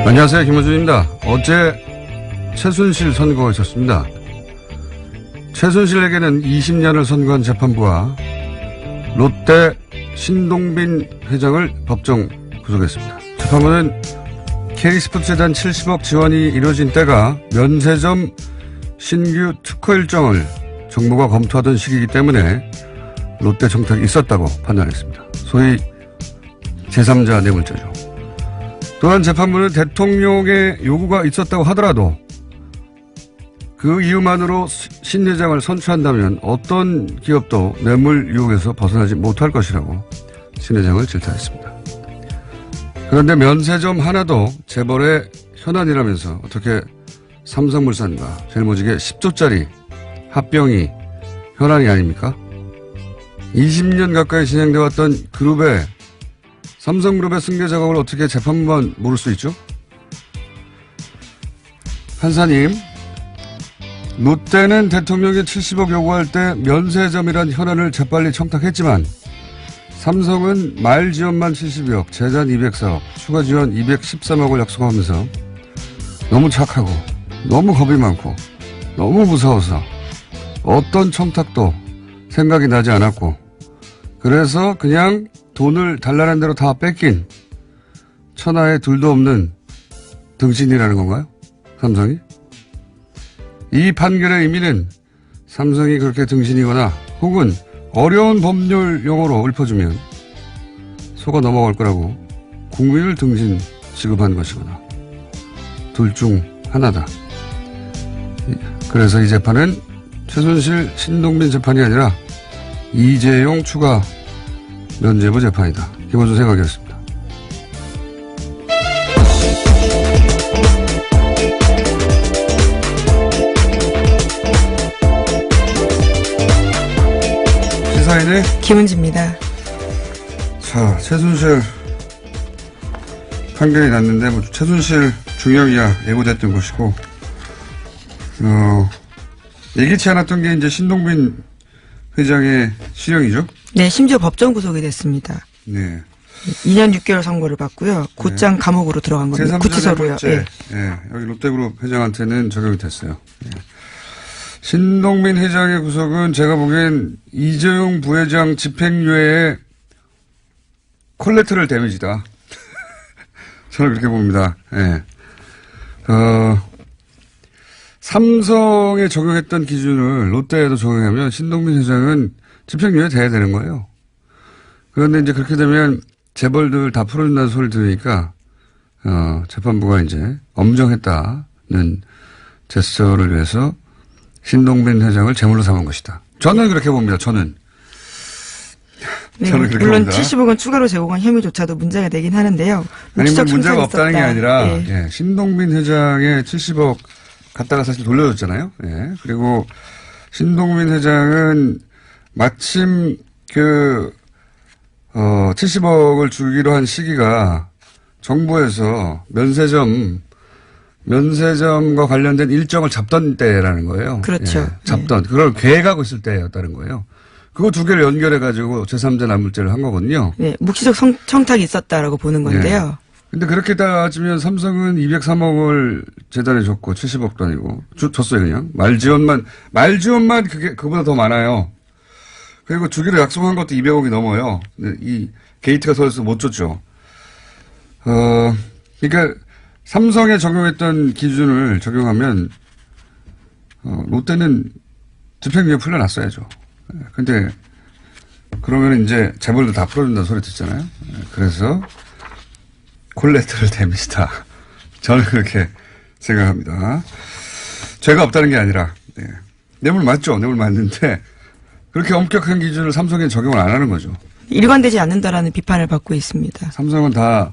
안녕하세요. 김원준입니다. 어제 최순실 선고가 있었습니다. 최순실에게는 20년을 선고한 재판부가 롯데 신동빈 회장을 법정 구속했습니다. 재판부는 K스포츠재단 70억 지원이 이루어진 때가 면세점 신규 특허 일정을 정부가 검토하던 시기이기 때문에 롯데 정책이 있었다고 판단했습니다. 소위 제3자 뇌물죄죠. 또한 재판부는 대통령의 요구가 있었다고 하더라도 그 이유만으로 신 회장을 선출한다면 어떤 기업도 뇌물 유혹에서 벗어나지 못할 것이라고 신 회장을 질타했습니다. 그런데 면세점 하나도 재벌의 현안이라면서 어떻게 삼성물산과 제일모직의 10조짜리 합병이 현안이 아닙니까? 20년 가까이 진행되어 왔던 그룹의 삼성그룹의 승계 작업을 어떻게 재판부만 모를 수 있죠? 판사님, 롯데는 대통령이 70억 요구할 때 면세점이란 현안을 재빨리 청탁했지만 삼성은 말 지원만 70억, 재단 204억, 추가 지원 213억을 약속하면서 너무 착하고 너무 겁이 많고 너무 무서워서 어떤 청탁도 생각이 나지 않았고 그래서 그냥 돈을 달라는 대로 다 뺏긴 천하에 둘도 없는 등신이라는 건가요? 삼성이? 이 판결의 의미는 삼성이 그렇게 등신이거나 혹은 어려운 법률 용어로 읊어주면 속아 넘어갈 거라고 국민을 등신 취급한 것이거나 둘 중 하나다. 그래서 이 재판은 최순실 신동빈 재판이 아니라 이재용 추가 면죄부 재판이다. 김원준 생각이었습니다. 시사인의 김은지입니다. 자, 최순실 판결이 났는데 뭐 최순실 중형이야 예고됐던 것이고 예기치 않았던 게 이제 신동빈 회장의 실형이죠. 네, 심지어 법정 구속이 됐습니다. 네. 2년 6개월 선고를 받고요. 곧장 감옥으로 들어간 겁니다. 구치소로요. 네. 네. 여기 롯데그룹 회장한테는 적용이 됐어요. 네. 신동빈 회장의 구속은 제가 보기엔 이재용 부회장 집행유예의 콜레터럴 데미지다. 저는 그렇게 봅니다. 네. 삼성에 적용했던 기준을 롯데에도 적용하면 신동빈 회장은 집행유예 돼야 되는 거예요. 그런데 이제 그렇게 되면 재벌들 다 풀어준다는 소리를 들으니까, 재판부가 이제 엄정했다는 제스처를 위해서 신동빈 회장을 제물로 삼은 것이다. 저는 그렇게 봅니다. 저는. 네, 저는 그렇게 물론 봅니다. 70억은 추가로 제공한 혐의조차도 문제가 되긴 하는데요. 아니, 뭐 문제가 없다는 게 아니라, 네. 예, 신동빈 회장의 70억 갖다가 사실 돌려줬잖아요. 예. 그리고 신동빈 회장은 마침 70억을 주기로 한 시기가 정부에서 면세점과 관련된 일정을 잡던 때라는 거예요. 그렇죠. 예, 잡던. 그걸 계획하고 있을 때였다는 거예요. 그거 두 개를 연결해가지고 제3자 납물죄를 한 거거든요. 네, 묵시적 청탁이 있었다고 보는 건데요. 근데 그렇게 따지면 삼성은 203억을 재단에 줬고 70억도 아니고 줬어요 그냥. 말지원만 그보다 더 많아요. 그리고 주기로 약속한 것도 200억이 넘어요. 이 게이트가 서있어서 못 줬죠. 그러니까 삼성에 적용했던 기준을 적용하면 롯데는 집행유예 풀려났어야죠. 근데 그러면 이제 재벌도 다 풀어준다는 소리 듣잖아요. 그래서 콜레터럴 데미지다. 저는 그렇게 생각합니다. 죄가 없다는 게 아니라 뇌물 맞죠. 뇌물 맞는데 그렇게 엄격한 기준을 삼성에 적용을 안 하는 거죠. 일관되지 않는다라는 비판을 받고 있습니다. 삼성은 다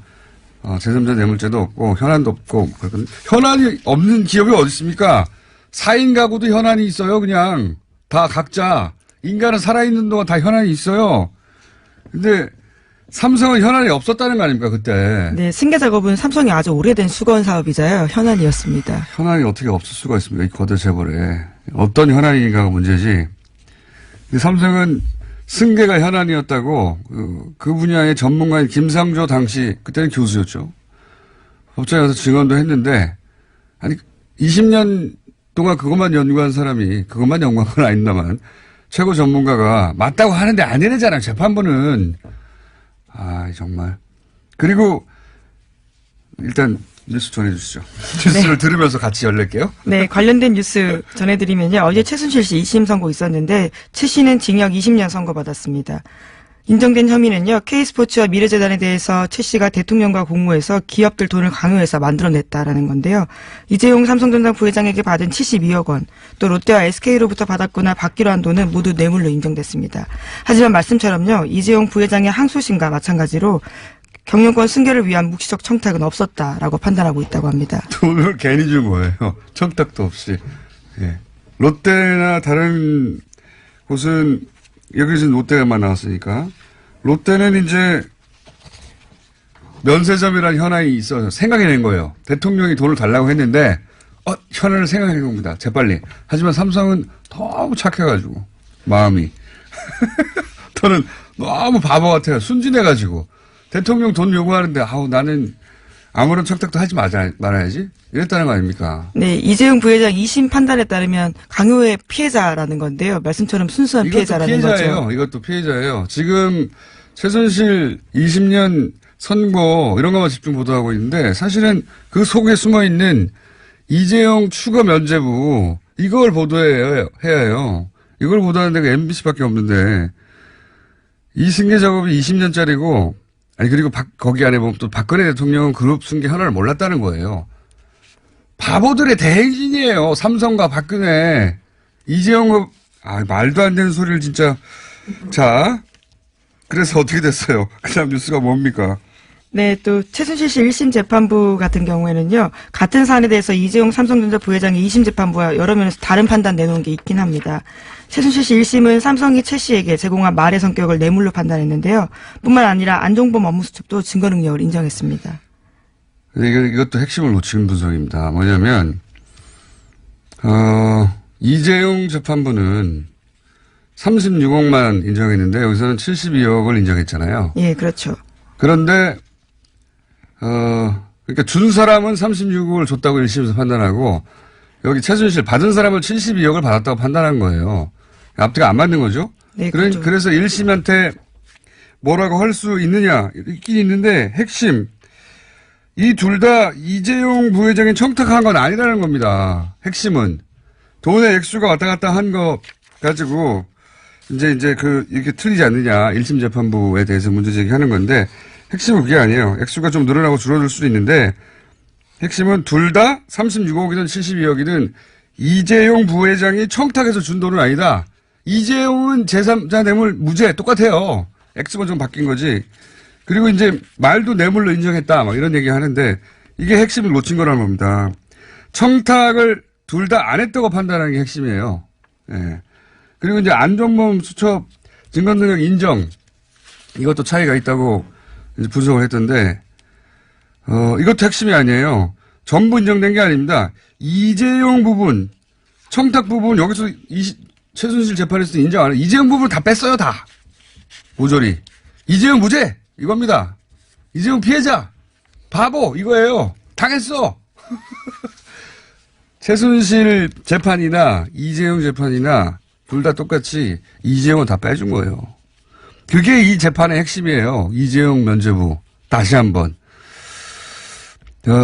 제3자 뇌물죄도 없고 현안도 없고 현안이 없는 기업이 어디 있습니까? 4인 가구도 현안이 있어요. 그냥 다 각자 인간은 살아있는 동안 다 현안이 있어요. 근데 삼성은 현안이 없었다는 거 아닙니까 그때. 네, 승계 작업은 삼성이 아주 오래된 수건 사업이자요. 현안이었습니다. 현안이 어떻게 없을 수가 있습니까? 이 거대 재벌에. 어떤 현안인가가 문제지. 삼성은 승계가 현안이었다고 그 분야의 전문가인 김상조 당시 그때는 교수였죠. 법정에 가서 증언도 했는데, 아니, 20년 동안 그것만 연구한 사람이, 그것만 연구한 건 아닙니다만, 최고 전문가가 맞다고 하는데 안 되잖아요, 재판부는. 아, 정말. 그리고, 일단, 뉴스 전해주시죠. 뉴스를 들으면서 같이 열릴게요. 네, 관련된 뉴스 전해드리면요. 어제 최순실 씨 2심 선고 있었는데 최 씨는 징역 20년 선고받았습니다. 인정된 혐의는요. K스포츠와 미래재단에 대해서 최 씨가 대통령과 공모해서 기업들 돈을 강요해서 만들어냈다라는 건데요. 이재용 삼성전자 부회장에게 받은 72억 원, 또 롯데와 SK로부터 받았거나 받기로 한 돈은 모두 뇌물로 인정됐습니다. 하지만 말씀처럼요. 이재용 부회장의 항소심과 마찬가지로 경영권 승계를 위한 묵시적 청탁은 없었다라고 판단하고 있다고 합니다. 돈을 괜히 준 거예요. 청탁도 없이. 예. 롯데나 다른 곳은 여기서는 롯데만 나왔으니까 롯데는 이제 면세점이라는 현안이 있어서 생각해낸 거예요. 대통령이 돈을 달라고 했는데 현안을 생각해낸 겁니다. 재빨리. 하지만 삼성은 너무 착해가지고 마음이 저는 너무 바보 같아요. 순진해가지고 대통령 돈 요구하는데 나는 아무런 청탁도 하지 말아야지 이랬다는 거 아닙니까? 네, 이재용 부회장 2심 판단에 따르면 강요의 피해자라는 건데요. 말씀처럼 순수한 피해자라는 거죠. 이것도 피해자예요. 지금 최순실 20년 선고 이런 것만 집중 보도하고 있는데 사실은 그 속에 숨어있는 이재용 추가 면죄부 이걸 보도해야 해요. 이걸 보도하는 데가 MBC밖에 없는데 이 승계 작업이 20년짜리고 그리고 거기 안에 보면 또 박근혜 대통령은 그룹 승계 현안을 몰랐다는 거예요. 바보들의 대행진이에요. 삼성과 박근혜. 이재용, 말도 안 되는 소리를 진짜. 자, 그래서 어떻게 됐어요? 그 다음 뉴스가 뭡니까? 네, 또 최순실 씨 1심 재판부 같은 경우에는요. 같은 사안에 대해서 이재용 삼성전자 부회장이 2심 재판부와 여러 면에서 다른 판단 내놓은 게 있긴 합니다. 최순실 씨 1심은 삼성이 최 씨에게 제공한 말의 성격을 뇌물로 판단했는데요. 뿐만 아니라 안종범 업무수첩도 증거 능력을 인정했습니다. 이것도 핵심을 놓친 분석입니다. 뭐냐면 이재용 재판부는 36억만 인정했는데 여기서는 72억을 인정했잖아요. 예, 그렇죠. 그런데 그러니까 준 사람은 36억을 줬다고 1심에서 판단하고 여기 최순실 받은 사람은 72억을 받았다고 판단한 거예요. 앞뒤가 안 맞는 거죠. 네, 그렇죠. 그래서 1심한테 뭐라고 할 수 있느냐 있긴 있는데 핵심 이 둘 다 이재용 부회장이 청탁한 건 아니라는 겁니다. 핵심은 돈의 액수가 왔다 갔다 한 거 가지고 이제 이렇게 틀리지 않느냐 1심 재판부에 대해서 문제 제기하는 건데 핵심은 그게 아니에요. 액수가 좀 늘어나고 줄어들 수도 있는데 핵심은 둘 다 36억이든 72억이든 이재용 부회장이 청탁해서 준 돈은 아니다. 이재용은 제3자 뇌물 무죄 똑같아요. 액수가 좀 바뀐 거지. 그리고 이제 말도 뇌물로 인정했다 막 이런 얘기 하는데 이게 핵심을 놓친 거라는 겁니다. 청탁을 둘 다 안 했다고 판단하는 게 핵심이에요. 예. 그리고 이제 안종범 수첩 증거 능력 인정 이것도 차이가 있다고 이제 분석을 했던데 이것도 핵심이 아니에요. 전부 인정된 게 아닙니다. 이재용 부분 청탁 부분 여기서 최순실 재판에서 인정 안 해요. 이재용 부분 다 뺐어요 다. 모조리. 이재용 무죄 이겁니다. 이재용 피해자 바보 이거예요. 당했어. 최순실 재판이나 이재용 재판이나 둘 다 똑같이 이재용은 다 빼준 거예요. 그게 이 재판의 핵심이에요. 이재용 면죄부. 다시 한번.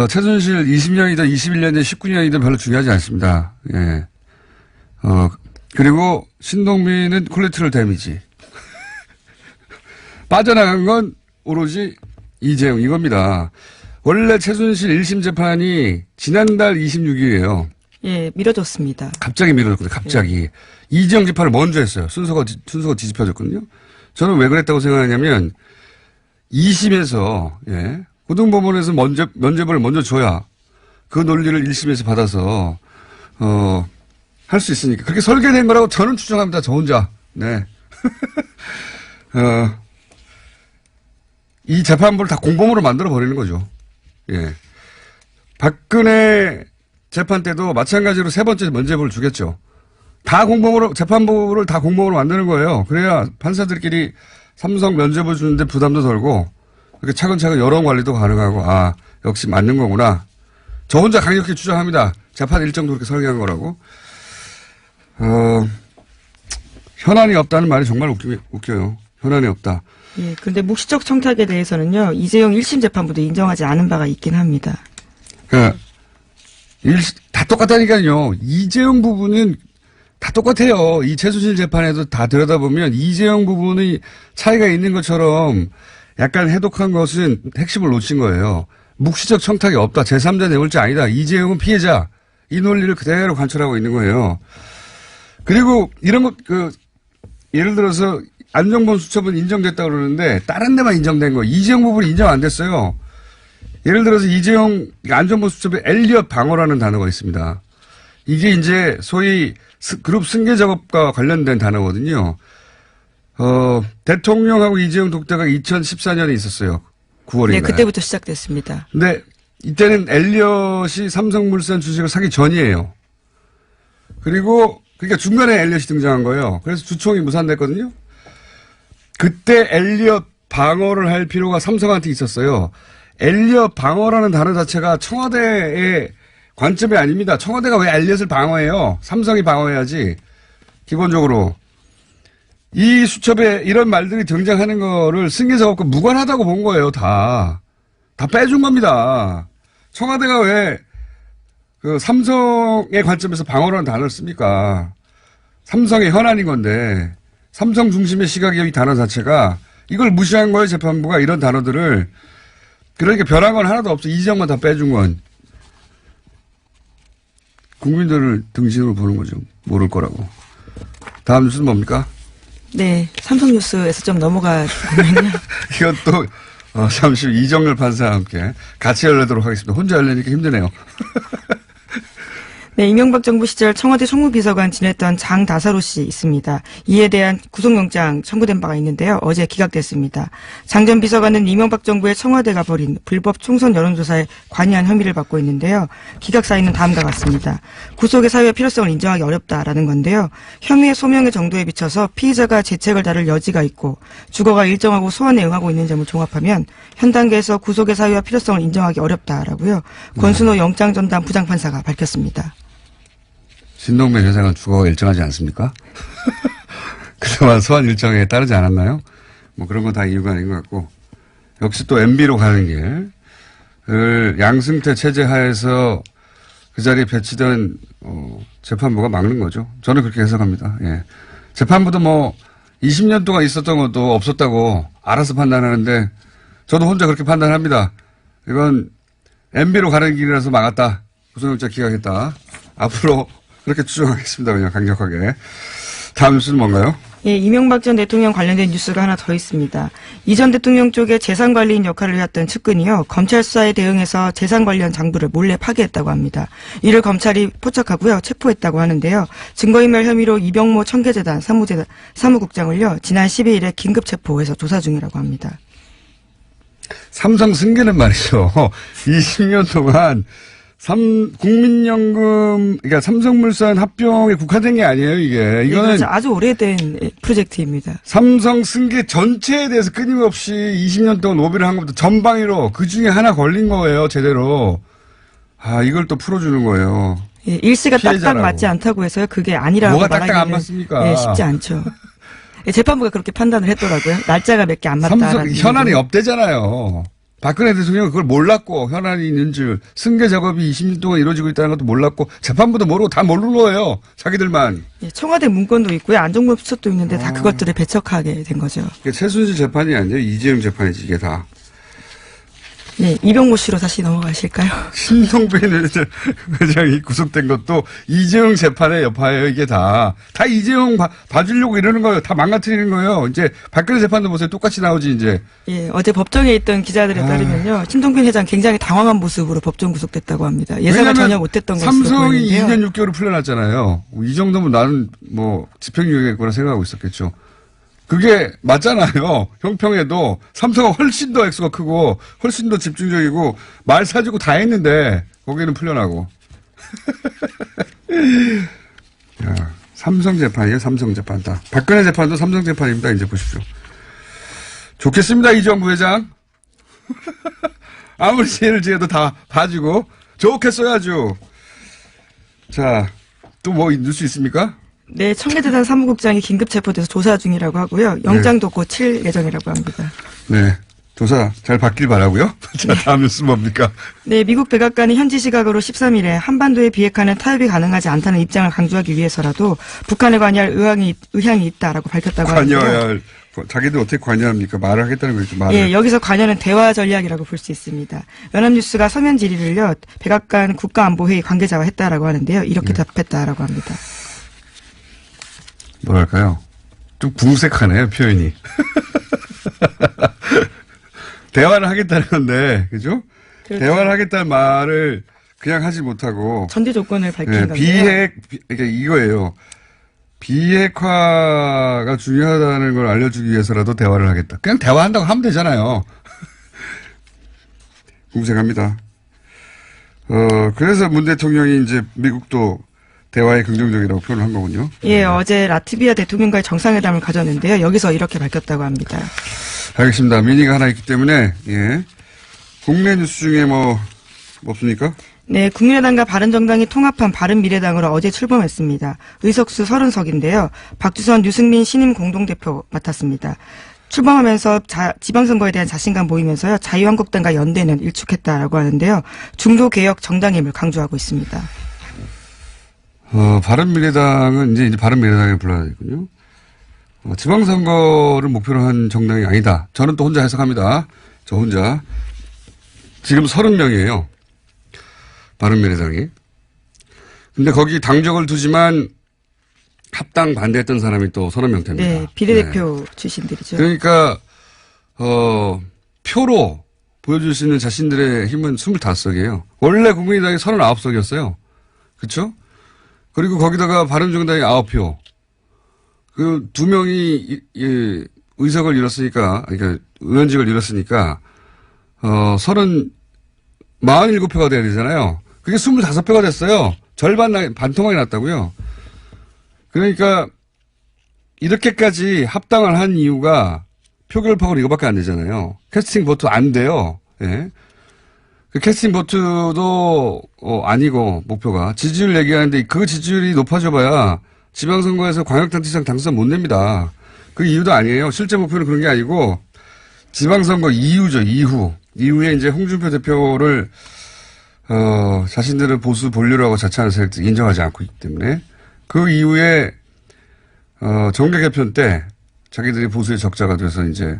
최순실 20년이든 21년이든 19년이든 별로 중요하지 않습니다. 예. 그리고 신동민은 콜레트럴 데미지. 빠져나간 건 오로지 이재용 이겁니다. 원래 최순실 1심 재판이 지난달 26일이에요. 예, 미뤄졌습니다. 갑자기 미뤄졌거든요. 갑자기. 예. 이재용 재판을 먼저 했어요. 순서가 뒤집혀졌거든요. 저는 왜 그랬다고 생각하냐면 2심에서 예, 고등법원에서 면죄부를 먼저 줘야 그 논리를 1심에서 받아서 할 수 있으니까 그렇게 설계된 거라고 저는 추정합니다. 저 혼자. 네. 이 재판부를 다 공범으로 만들어 버리는 거죠. 예. 박근혜 재판 때도 마찬가지로 세 번째 면죄부를 주겠죠. 다 공범으로, 재판부를 다 공범으로 만드는 거예요. 그래야 판사들끼리 삼성 면죄부 주는데 부담도 덜고 그렇게 차근차근 여론 관리도 가능하고, 아, 역시 맞는 거구나. 저 혼자 강력히 주장합니다. 재판 일정도 그렇게 설계한 거라고. 현안이 없다는 말이 정말 웃겨요. 현안이 없다. 예, 근데 묵시적 청탁에 대해서는요, 이재용 1심 재판부도 인정하지 않은 바가 있긴 합니다. 그러니까 다 똑같다니까요. 이재용 부분은 다 똑같아요. 이 최순실 재판에도 다 들여다보면 이재용 부분이 차이가 있는 것처럼 약간 해독한 것은 핵심을 놓친 거예요. 묵시적 청탁이 없다. 제3자 뇌물죄 아니다. 이재용은 피해자. 이 논리를 그대로 관철하고 있는 거예요. 그리고 이런 것, 예를 들어서 안정범 수첩은 인정됐다고 그러는데 다른 데만 인정된 거. 이재용 부분이 인정 안 됐어요. 예를 들어서 이재용 안정범 수첩에 엘리엇 방어라는 단어가 있습니다. 이게 이제 소위 그룹 승계 작업과 관련된 단어거든요. 대통령하고 이재용 독대가 2014년에 있었어요. 9월인가요? 네, 그때부터 시작됐습니다. 근데 이때는 엘리엇이 삼성물산 주식을 사기 전이에요. 그러니까 중간에 엘리엇이 등장한 거예요. 그래서 주총이 무산됐거든요. 그때 엘리엇 방어를 할 필요가 삼성한테 있었어요. 엘리엇 방어라는 단어 자체가 청와대의 관점이 아닙니다. 청와대가 왜 엘리엇을 방어해요? 삼성이 방어해야지. 기본적으로. 이 수첩에 이런 말들이 등장하는 거를 승계 작업과 무관하다고 본 거예요, 다. 다 빼준 겁니다. 청와대가 왜 삼성의 관점에서 방어라는 단어를 씁니까? 삼성의 현안인 건데, 삼성 중심의 시각의 이 단어 자체가 이걸 무시한 거예요, 재판부가 이런 단어들을. 그러니까 변한 건 하나도 없어. 이 지역만 다 빼준 건. 국민들을 등신으로 보는 거죠. 모를 거라고. 다음 뉴스는 뭡니까? 네, 삼성뉴스에서 좀 넘어가 보면요. 이것도 잠시 후 이정열 판사와 함께 같이 열려도록 하겠습니다. 혼자 열리니까 힘드네요. 네, 이명박 정부 시절 청와대 총무비서관 지냈던 장다사로 씨 있습니다. 이에 대한 구속영장 청구된 바가 있는데요. 어제 기각됐습니다. 장 전 비서관은 이명박 정부의 청와대가 벌인 불법 총선 여론조사에 관여한 혐의를 받고 있는데요. 기각 사유는 다음과 같습니다. 구속의 사유의 필요성을 인정하기 어렵다라는 건데요. 혐의의 소명의 정도에 비춰서 피의자가 재책을 다룰 여지가 있고 주거가 일정하고 소환에 응하고 있는 점을 종합하면 현 단계에서 구속의 사유와 필요성을 인정하기 어렵다라고요. 권순호 영장전담 부장판사가 밝혔습니다. 신동빈 회장은 주거가 일정하지 않습니까? 그동안 소환 일정에 따르지 않았나요? 뭐 그런 건 다 이유가 아닌 것 같고. 역시 또 MB로 가는 길. 양승태 체제 하에서 그 자리에 배치된, 재판부가 막는 거죠. 저는 그렇게 해석합니다. 예. 재판부도 뭐 20년 동안 있었던 것도 없었다고 알아서 판단하는데 저도 혼자 그렇게 판단합니다. 이건 MB로 가는 길이라서 막았다. 구속영장 기각했다. 앞으로 그렇게 추정하겠습니다. 그냥 강력하게. 다음 뉴스는 뭔가요? 예, 이명박 전 대통령 관련된 뉴스가 하나 더 있습니다. 이 전 대통령 쪽에 재산관리인 역할을 해왔던 측근이요. 검찰 수사에 대응해서 재산 관련 장부를 몰래 파기했다고 합니다. 이를 검찰이 포착하고요. 체포했다고 하는데요. 증거인멸 혐의로 이병모 청계재단 사무국장을요. 지난 12일에 긴급 체포해서 조사 중이라고 합니다. 삼성 승계는 말이죠. 20년 동안 국민연금, 그러니까 삼성물산 합병에 국한된 게 아니에요, 이게. 이거는. 네, 아주 오래된 프로젝트입니다. 삼성 승계 전체에 대해서 끊임없이 20년 동안 로비를 한 것부터 전방위로 그 중에 하나 걸린 거예요, 제대로. 아, 이걸 또 풀어주는 거예요. 예, 일시가 피해자라고. 딱딱 맞지 않다고 해서요. 그게 아니라고 뭐가 딱딱 안 말하기는 맞습니까? 예, 쉽지 않죠. 예, 재판부가 그렇게 판단을 했더라고요. 날짜가 몇 개 안 맞다. 삼성 현안이 없대잖아요. 박근혜 대통령은 그걸 몰랐고 현안이 있는 줄 승계 작업이 20년 동안 이루어지고 있다는 것도 몰랐고 재판부도 모르고 다 모르는 거예요. 자기들만. 예, 청와대 문건도 있고요. 안종범 수첩도 있는데 다 그것들을 배척하게 된 거죠. 이게 최순실 재판이 아니에요. 이재용 재판이지 이게 다. 네, 이병모 씨로 다시 넘어가실까요? 신동빈 회장이 구속된 것도 이재용 재판의 여파예요. 이게 다 이재용 봐주려고 이러는 거예요. 다 망가뜨리는 거예요. 이제 박근혜 재판도 보세요. 똑같이 나오지 이제. 예, 어제 법정에 있던 기자들에 따르면요. 신동빈 회장 굉장히 당황한 모습으로 법정 구속됐다고 합니다. 예상을 전혀 못했던 것으로 삼성이 보이는데요. 2년 6개월을 풀려났잖아요. 이 정도면 나는 뭐 집행유예겠구나 생각하고 있었겠죠. 그게 맞잖아요. 형평에도 삼성은 훨씬 더 액수가 크고 훨씬 더 집중적이고 말 사주고 다 했는데 거기는 풀려나고. 야, 삼성 재판이에요. 삼성 재판 다. 박근혜 재판도 삼성 재판입니다. 이제 보십시오. 좋겠습니다. 이정부 회장. 아무리 죄를 지어도 다 봐주고 좋게 써야죠. 자, 또 뭐 있을 수 있습니까? 네, 청계재단 사무국장이 긴급 체포돼서 조사 중이라고 하고요. 영장도 곧 칠 예정이라고 합니다. 네. 조사 잘 받길 바라고요. 자, 다음 뉴스 뭡니까? 네, 미국 백악관이 현지 시각으로 13일에 한반도의 비핵화는 타협이 가능하지 않다는 입장을 강조하기 위해서라도 북한에 관여할 의향이 있다라고 밝혔다고 하는데요. 관여할 자기들 어떻게 관여합니까? 말을 하겠다는 거죠. 말을. 예, 여기서 관여는 대화 전략이라고 볼 수 있습니다. 연합뉴스가 서면 질의를요, 백악관 국가안보회의 관계자와 했다라고 하는데요. 이렇게 답했다라고 합니다. 뭐랄까요? 좀 궁색하네요, 표현이. 대화를 하겠다는 건데, 그죠? 그렇죠. 대화를 하겠다는 말을 그냥 하지 못하고. 전제 조건을 밝힌 네, 건데요. 그러니까 이거예요. 비핵화가 중요하다는 걸 알려주기 위해서라도 대화를 하겠다. 그냥 대화한다고 하면 되잖아요. 궁색합니다. 그래서 문 대통령이 이제 미국도 대화에 긍정적이라고 표현을 한 거군요. 예, 어제 라트비아 대통령과의 정상회담을 가졌는데요. 여기서 이렇게 밝혔다고 합니다. 알겠습니다. 미니가 하나 있기 때문에, 예. 국내 뉴스 중에 뭐 없습니까? 네, 국민의당과 바른정당이 통합한 바른미래당으로 어제 출범했습니다. 의석수 30석인데요. 박주선, 유승민 신임 공동대표 맡았습니다. 출범하면서 지방선거에 대한 자신감 보이면서요. 자유한국당과 연대는 일축했다라고 하는데요. 중도개혁 정당임을 강조하고 있습니다. 바른미래당은 이제 바른미래당에 불러야 되군요. 지방선거를 목표로 한 정당이 아니다. 저는 또 혼자 해석합니다. 저 혼자. 지금 30명이에요. 바른미래당이. 근데 거기 당적을 두지만 합당 반대했던 사람이 또 30명 됩니다. 네, 비례대표 출신들이죠. 그러니까, 표로 보여줄 수 있는 자신들의 힘은 25석이에요. 원래 국민의당이 39석이었어요. 그쵸? 그리고 거기다가 바른정당이 9표. 그 2명이, 의석을 잃었으니까, 그러니까 의원직을 잃었으니까, 47표가 돼야 되잖아요. 그게 25표가 됐어요. 절반, 반토막이 났다고요. 그러니까, 이렇게까지 합당을 한 이유가 표결파고는 이거밖에 안 되잖아요. 캐스팅 보트 안 돼요. 예. 그 캐스팅 보트도, 아니고, 목표가. 지지율 얘기하는데 그 지지율이 높아져봐야 지방선거에서 광역단체장 당선 못 냅니다. 그 이유도 아니에요. 실제 목표는 그런 게 아니고, 지방선거 이후죠, 이후. 이후에 이제 홍준표 대표를, 자신들은 보수 본류라고 자처하는 세력들이 인정하지 않고 있기 때문에, 그 이후에, 정계 개편 때 자기들이 보수의 적자가 돼서 이제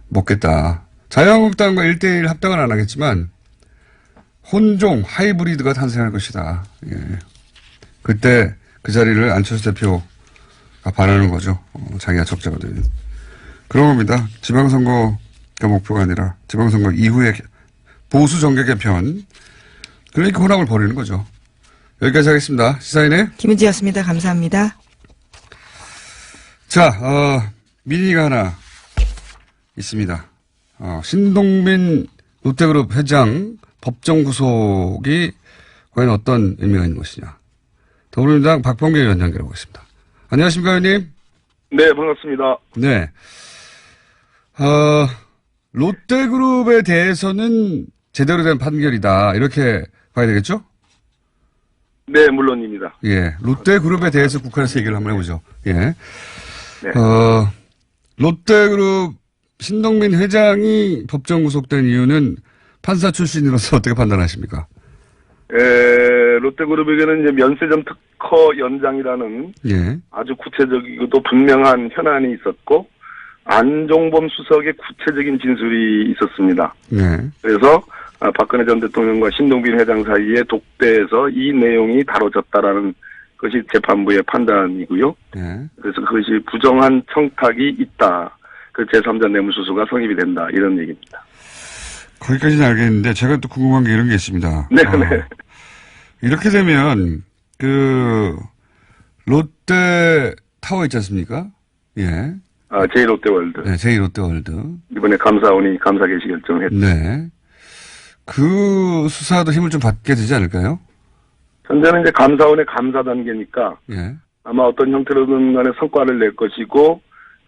먹겠다. 자유한국당과 1대1 합당은 안 하겠지만, 혼종, 하이브리드가 탄생할 것이다. 예. 그때 그 자리를 안철수 대표가 바라는 거죠. 자기가 적자가 되는. 그런 겁니다. 지방선거가 목표가 아니라 지방선거 이후에 보수 정계 개편. 그러니까 혼합을 벌이는 거죠. 여기까지 하겠습니다. 시사인의 김은지였습니다. 감사합니다. 자, 미니가 하나 있습니다. 신동빈 롯데그룹 회장 법정 구속이 과연 어떤 의미가 있는 것이냐. 더불어민주당 박범계 의원 연결하고 있습니다. 안녕하십니까, 의원님? 네, 반갑습니다. 네. 롯데그룹에 대해서는 제대로 된 판결이다. 이렇게 봐야 되겠죠? 네, 물론입니다. 예. 롯데그룹에 대해서 국회에서 얘기를 한번 해보죠. 예. 네. 롯데그룹 신동빈 회장이 법정 구속된 이유는 판사 출신으로서 어떻게 판단하십니까? 롯데그룹에게는 이제 면세점 특허 연장이라는 예. 아주 구체적이고도 분명한 현안이 있었고, 안종범 수석의 구체적인 진술이 있었습니다. 네. 그래서 박근혜 전 대통령과 신동빈 회장 사이에 독대에서 이 내용이 다뤄졌다라는 것이 재판부의 판단이고요. 네. 그래서 그것이 부정한 청탁이 있다. 그 제3자 뇌물수수가 성립이 된다. 이런 얘기입니다. 거기까지는 알겠는데 제가 또 궁금한 게 이런 게 있습니다. 네, 네. 이렇게 되면 롯데 타워 있지 않습니까? 예. 제1롯데월드. 네, 제2롯데월드. 이번에 감사원이 감사 개시 결정을 했죠. 네. 그 수사도 힘을 좀 받게 되지 않을까요? 현재는 이제 감사원의 감사 단계니까 예. 아마 어떤 형태로든 간에 성과를 낼 것이고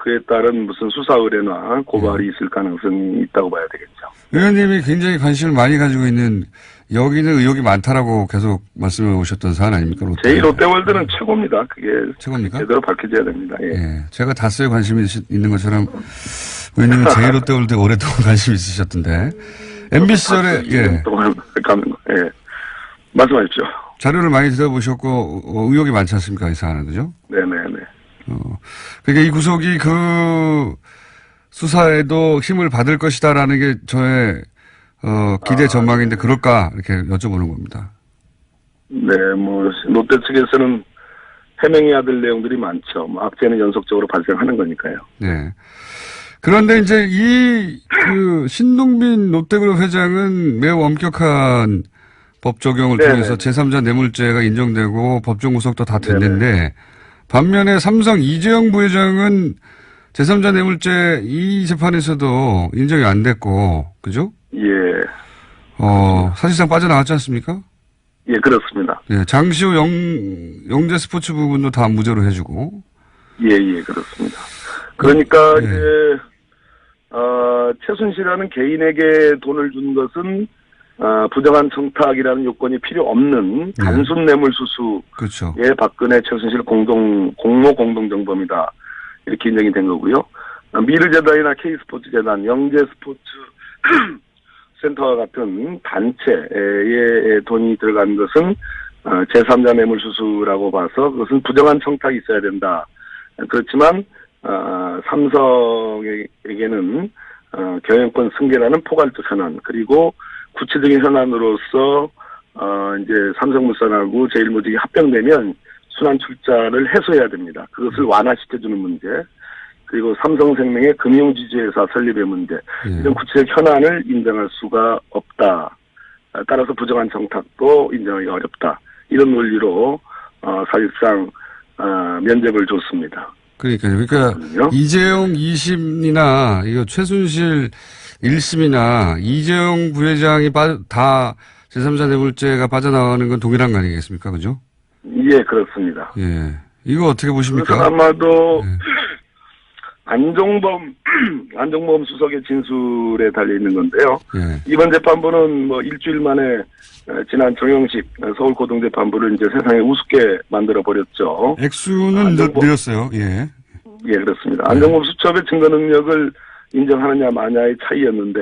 그에 따른 무슨 수사 의뢰나 고발이 있을 가능성이 있다고 봐야 되겠죠. 의원님이 굉장히 관심을 많이 가지고 있는 여기는 의혹이 많다라고 계속 말씀해 오셨던 사안 아닙니까? 제1롯데월드는 최고입니다. 그게 최고입니까? 제대로 밝혀져야 됩니다. 예. 예. 제가 다스에 관심이 있는 것처럼 의원님은 제1롯데월드에 오랫동안 관심이 있으셨던데. MB 시절에, 예. 동안 가는 거, 예. 말씀하십시오. 자료를 많이 들어보셨고, 의혹이 많지 않습니까? 이 사안은, 그죠? 네네네. 그러니까 이 구속이 그 수사에도 힘을 받을 것이다라는 게 저의, 기대 전망인데 그럴까? 이렇게 여쭤보는 겁니다. 네, 뭐, 롯데 측에서는 해명해야 될 내용들이 많죠. 뭐 악재는 연속적으로 발생하는 거니까요. 네. 그런데 이제 신동빈 롯데그룹 회장은 매우 엄격한 법 적용을 네네. 통해서 제3자 뇌물죄가 인정되고 법정 구속도 다 됐는데 네네. 반면에 삼성 이재용 부회장은 제3자 뇌물죄 이 재판에서도 인정이 안 됐고, 그죠? 예. 사실상 빠져나갔지 않습니까? 예, 그렇습니다. 예, 장시호 영재 스포츠 부분도 다 무죄로 해주고. 예, 그렇습니다. 그러니까, 예. 이제, 최순실이라는 개인에게 돈을 준 것은, 부정한 청탁이라는 요건이 필요 없는 단순 뇌물수수의 그렇죠. 박근혜 최순실 공모 공동정범이다. 이렇게 인정이 된 거고요. 미르재단이나 K스포츠재단, 영재스포츠 센터와 같은 단체에 돈이 들어간 것은 제3자 뇌물수수라고 봐서 그것은 부정한 청탁이 있어야 된다. 그렇지만 삼성에게는 경영권 승계라는 포괄적 현안 그리고 구체적인 현안으로서 이제 삼성물산하고 제일모직이 합병되면 순환출자를 해소해야 됩니다. 그것을 완화시켜주는 문제 그리고 삼성생명의 금융지주회사 설립의 문제 이런 구체적 현안을 인정할 수가 없다. 따라서 부정한 청탁도 인정하기 어렵다. 이런 논리로 사실상 면죄부를 줬습니다. 그러니까 이재용 2심이나 이거 최순실 1심이나 이재용 부회장이 다 제3자 뇌물죄가 빠져나가는 건 동일한 거 아니겠습니까? 그죠? 예, 그렇습니다. 예. 이거 어떻게 보십니까? 그래서 아마도 안종범 수석의 진술에 달려 있는 건데요. 예. 이번 재판부는 뭐 일주일 만에 지난 정영식 서울고등재판부를 이제 세상에 우습게 만들어 버렸죠. 액수는 늘었어요. 예. 예, 그렇습니다. 안종범 수첩의 증거 능력을 인정하느냐 마냐의 차이였는데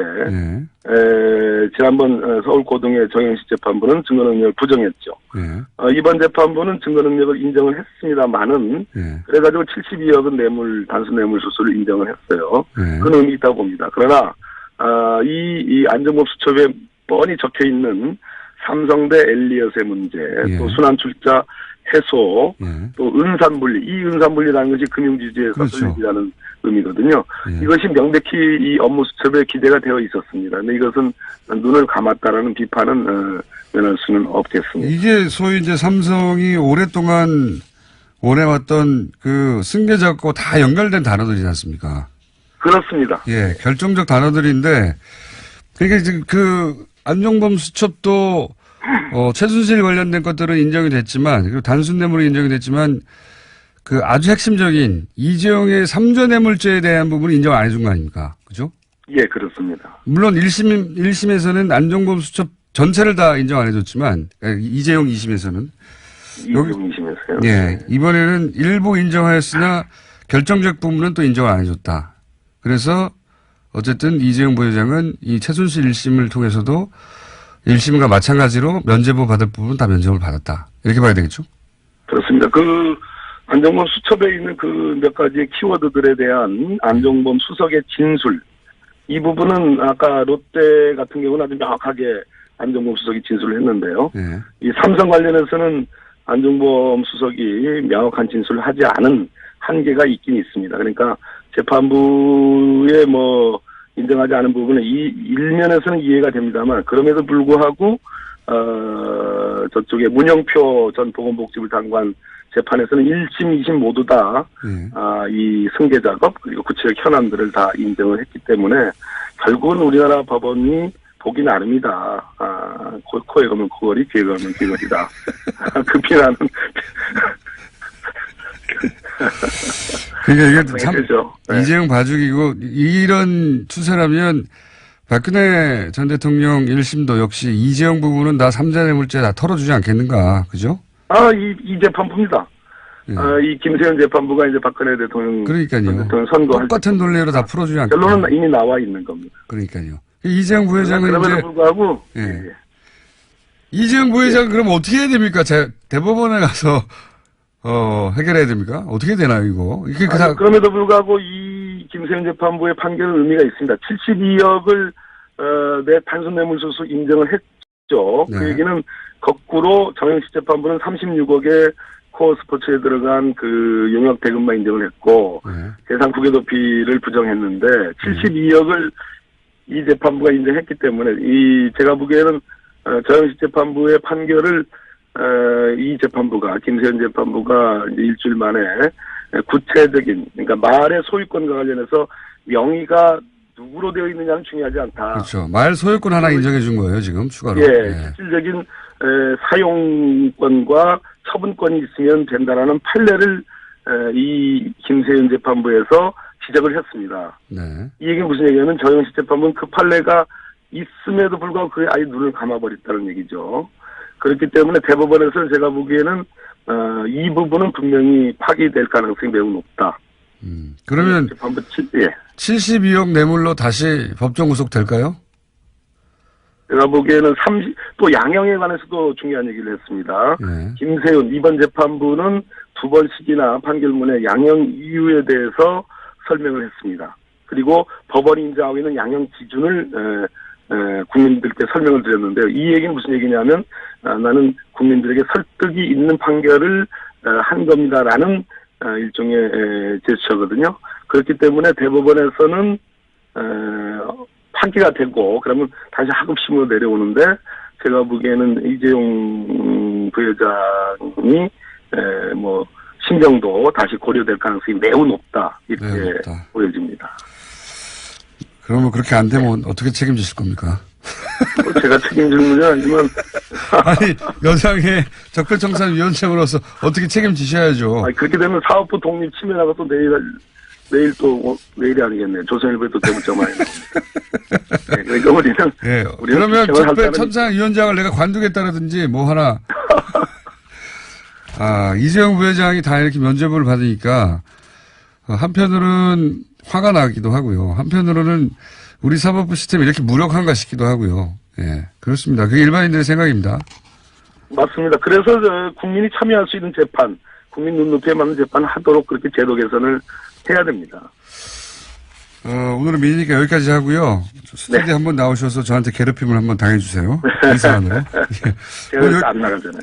지난번 서울고등의 정영식 재판부는 증거 능력을 부정했죠. 이번 재판부는 증거 능력을 인정을 했습니다만은 그래가지고 72억은 단순 뇌물 수수를 인정을 했어요. 그런 의미 있다고 봅니다. 그러나 이 안종범 수첩에 뻔히 적혀 있는 삼성대 엘리엇의 문제, 또 순환출자 해소, 또 은산분리, 이 은산분리라는 것이 금융지주회사 그렇죠. 설립이라는 의미거든요. 이것이 명백히 이 업무 수첩에 기대가 되어 있었습니다. 근데 이것은 눈을 감았다라는 비판은 면할 수는 없겠습니다. 이게 소위 이제 삼성이 오랫동안 원해왔던 그 승계자고 다 연결된 단어들이지 않습니까? 그렇습니다. 예, 결정적 단어들인데, 그러니까 지금 안종범 수첩도 최순실 관련된 것들은 인정이 됐지만, 그리고 단순 뇌물이 인정이 됐지만, 아주 핵심적인 이재용의 3조 뇌물죄에 대한 부분은 인정 안 해준 거 아닙니까? 그죠? 예, 그렇습니다. 물론 1심에서는 안종범 수첩 전체를 다 인정 안 해줬지만, 이재용 2심에서는. 이재용 2심에서요. 예, 이번에는 일부 인정하였으나 결정적 부분은 또 인정을 안 해줬다. 그래서 어쨌든 이재용 부회장은 이 최순실 1심을 통해서도 1심과 마찬가지로 면죄부 받을 부분 다 면죄부를 받았다. 이렇게 봐야 되겠죠? 그렇습니다. 안종범 수첩에 있는 몇 가지의 키워드들에 대한 안종범 수석의 진술. 이 부분은 아까 롯데 같은 경우는 아주 명확하게 안종범 수석이 진술을 했는데요. 이 삼성 관련해서는 안종범 수석이 명확한 진술을 하지 않은 한계가 있긴 있습니다. 그러니까 재판부에 인정하지 않은 부분은 이 일면에서는 이해가 됩니다만 그럼에도 불구하고 저쪽에 문영표 전 보건복지부 장관 재판에서는 1심, 2심 모두 다 이 승계 작업 그리고 구체적 현안들을 다 인정을 했기 때문에 결국은 우리나라 법원이 보기 나름이다. 코에 가면 코걸이, 귀에 가면 귀걸이다. 그 비난은 그러니까 이게 참, 이재용 봐주기고 이런 추세라면 박근혜 전 대통령 1심도 역시 이재용 부분은 다 삼자뇌물죄 다 털어주지 않겠는가. 그죠? 이 재판부입니다. 예. 이 김세현 재판부가 이제 박근혜 대통령. 그러니까요. 선거할 똑같은 논리로 다 풀어주지 않겠는가. 결론은 이미 나와 있는 겁니다. 그러니까요. 이재용 부회장은 그럼에도 이제. 불구하고. 예. 예. 이재용 부회장은 그럼 어떻게 해야 됩니까? 대법원에 가서, 해결해야 됩니까? 어떻게 되나요, 이거? 이게 그럼에도 불구하고 이 김세현 재판부의 판결은 의미가 있습니다. 72억을 내 단순 뇌물수수 인정을 했죠. 네. 그 얘기는 거꾸로 정영식 재판부는 36억의 코어 스포츠에 들어간 그 용역 대금만 인정을 했고 네. 대상 국외도피를 부정했는데 72억을 이 재판부가 인정했기 때문에 제가 보기에는 정영식 재판부의 판결을 이 재판부가 김세현 재판부가 이제 일주일 만에 구체적인 그러니까 말의 소유권과 관련해서 명의가 누구로 되어 있느냐는 중요하지 않다. 그렇죠. 말 소유권 하나 인정해 준 거예요, 지금 추가로. 실질적인 사용권과 처분권이 있으면 된다라는 판례를 이 김세현 재판부에서 지적을 했습니다. 네. 이 얘기는 무슨 얘기냐면 정영식 재판부는 그 판례가 있음에도 불구하고 그에 아예 눈을 감아버렸다는 얘기죠. 그렇기 때문에 대법원에서 제가 보기에는 이 부분은 분명히 파기될 가능성이 매우 높다. 그러면 재판부 72억 뇌물로 다시 법정 구속될까요? 제가 보기에는 또 양형에 관해서도 중요한 얘기를 했습니다. 네. 김세윤 이번 재판부는 2번씩이나 판결문의 양형 이유에 대해서 설명을 했습니다. 그리고 법원이 인정하고 있는 양형 기준을 국민들께 설명을 드렸는데요. 이 얘기는 무슨 얘기냐면 나는 국민들에게 설득이 있는 판결을 한 겁니다라는 일종의 제스처거든요. 그렇기 때문에 대법원에서는 판기가 되고 그러면 다시 하급심으로 내려오는데 제가 보기에는 이재용 부회장이 신경도 다시 고려될 가능성이 매우 높다 이렇게 높다. 보여집니다. 그러면 그렇게 안 되면 어떻게 책임지실 겁니까? 제가 책임질 문제는 아니지만 아니 여당의 적폐청산위원장으로서 어떻게 책임지셔야죠. 그렇게 되면 사업부 독립 침해나가 또 내일이 아니겠네요. 조선일보에 또 대문자 많이 나옵니다. 네, 그러니까 우리는 그러면 적폐청산위원장을 내가 관두겠다라든지 뭐 하나. 이재용 부회장이 다 이렇게 면죄부를 받으니까 한편으로는 화가 나기도 하고요. 한편으로는 우리 사법부 시스템이 이렇게 무력한가 싶기도 하고요. 예, 그렇습니다. 그게 일반인들의 생각입니다. 맞습니다. 그래서 국민이 참여할 수 있는 재판, 국민 눈높이에 맞는 재판을 하도록 그렇게 제도 개선을 해야 됩니다. 오늘은 미니니까 여기까지 하고요. 스튜디오에 한번 나오셔서 저한테 괴롭힘을 한번 당해주세요. 이 사안으로. 제가 안 나가잖아요.